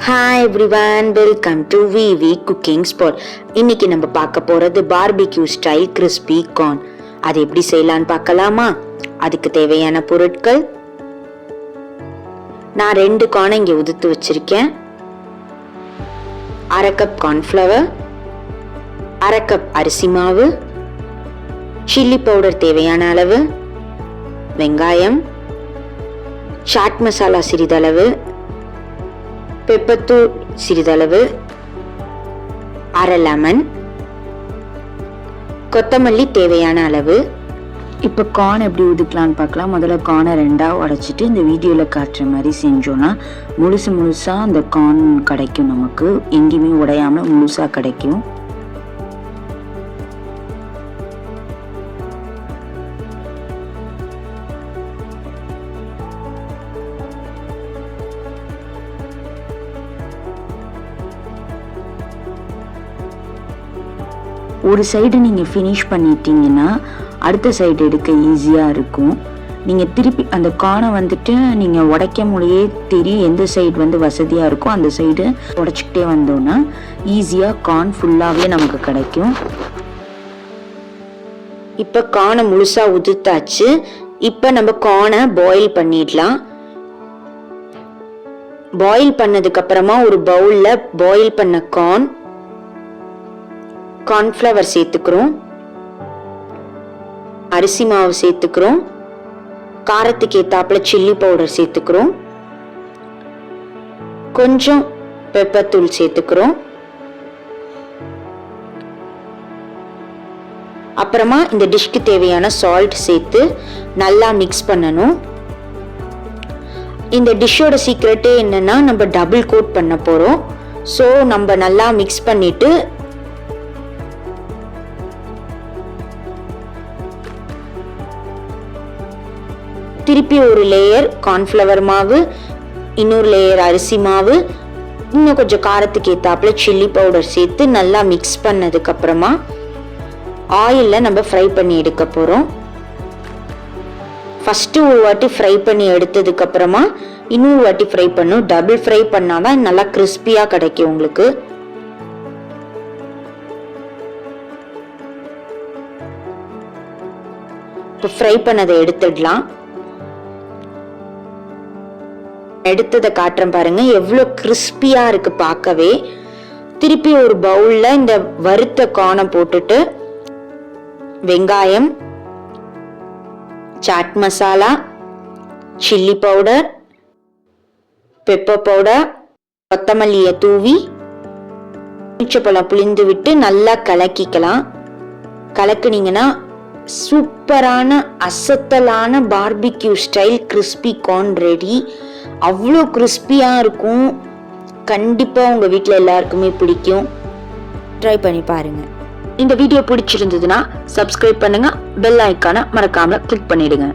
Hi everyone, welcome to VV cooking spot. இன்னைக்கு நம்ம பார்க்க போகிறது பார்பிக்யூ ஸ்டைல் கிறிஸ்பி கார்ன். அது எப்படி செய்யலான்னு பார்க்கலாமா? அதுக்கு தேவையான பொருட்கள், நான் 2 கார்னை இங்கே உதுத்து வச்சிருக்கேன். 1/2 கப் கார்ன்ஃப்ளவர், 1/2 கப் அரிசி மாவு, சில்லி பவுடர் தேவையான அளவு, வெங்காயம், சாட் மசாலா சிறிதளவு, பெப்பர்தூள் சிறிதளவு, 1/2 லெமன், கொத்தமல்லி தேவையான அளவு. இப்போ கார்ன் எப்படி உதுக்கலான்னு பார்க்கலாம். முதல்ல கார்னை 2ஆக உடைச்சிட்டு இந்த வீடியோவில் காட்டுற மாதிரி செஞ்சோன்னா முழுசாக அந்த கார்ன் கிடைக்கும். நமக்கு எங்கேயுமே உடையாமல் முழுசாக கிடைக்கும். ஒரு சைடு நீங்கள் ஃபினிஷ் பண்ணிட்டீங்கன்னா அடுத்த சைடு எடுக்க ஈஸியாக இருக்கும். நீங்கள் திருப்பி அந்த கார்னை வந்துட்டு நீங்கள் உடைக்கும் போதே தெரியும் எந்த சைடு வசதியாக இருக்கும். அந்த சைடு உடைச்சிக்கிட்டே வந்தோன்னா ஈஸியாக கார்ன் ஃபுல்லாகவே நமக்கு கிடைக்கும். இப்போ கார்னை முழுசாக உதுத்தாச்சு. இப்போ நம்ம கார்னை பாயில் பண்ணிடலாம். பாயில் பண்ணதுக்கப்புறமா ஒரு பவுலில் பாயில் பண்ண கார்ன்ஃப்ளவர் சேர்த்துக்கிறோம், அரிசி மாவு சேர்த்துக்கிறோம், காரத்துக்கு ஏத்தாப்புல சில்லி பவுடர் சேர்த்துக்கிறோம், கொஞ்சம் பெப்பர் தூள் சேர்த்துக்கிறோம். அப்புறமா இந்த டிஷ்க்கு தேவையான சால்ட் சேர்த்து நல்லா மிக்ஸ் பண்ணணும். இந்த டிஷ்ஷோட சீக்ரெட்டே என்னன்னா, நம்ம டபுள் கோட் பண்ண போறோம். ஸோ நம்ம நல்லா மிக்ஸ் பண்ணிட்டு திருப்பி ஒரு லேயர் கார்ன்ஃப்ளவர் மாவு, இன்னொரு லேயர் அரிசி மாவு, இன்னும் கொஞ்சம் காரத்துக்கு ஏத்தாப்புல சில்லி பவுடர் சேர்த்து நல்லா மிக்ஸ் பண்ணதுக்கு அப்புறமா ஆயில்ல நம்ம ஃப்ரை பண்ணி எடுக்க போறோம். ஃபர்ஸ்ட் ஒரு வாட்டி ஃப்ரை பண்ணி எடுத்ததுக்கு அப்புறமா இன்னொரு வாட்டி ஃப்ரை பண்ணும். டபுள் ஃப்ரை பண்ணாதான் நல்லா கிறிஸ்பியா கிடைக்கும் உங்களுக்கு. இப்போ ஃப்ரை பண்ணதை எடுத்துடலாம். எடுத்ததை காட்டுறேன் பாருங்க, எவ்வளோ கிறிஸ்பியா இருக்கு பார்க்கவே. திருப்பி ஒரு பவுல்ல இந்த வறுத்த கார்னை போட்டுட்டு வெங்காயம், chaat masala, chilli powder, pepper powder, கொத்தமல்லியை தூவி மிச்சப்பழம் புளிந்து விட்டு நல்லா கலக்கிக்கலாம். கலக்குனீங்கன்னா சூப்பரான அசத்தலான barbecue style crispy corn ready. அவ்வளோ கிறிஸ்பியாக இருக்கும். கண்டிப்பாக உங்கள் வீட்டில் எல்லாருக்குமே பிடிக்கும். ட்ரை பண்ணி பாருங்கள். இந்த வீடியோ பிடிச்சிருந்ததுன்னா சப்ஸ்கிரைப் பண்ணுங்கள், பெல் ஐக்கானை மறக்காமல் கிளிக் பண்ணிடுங்க.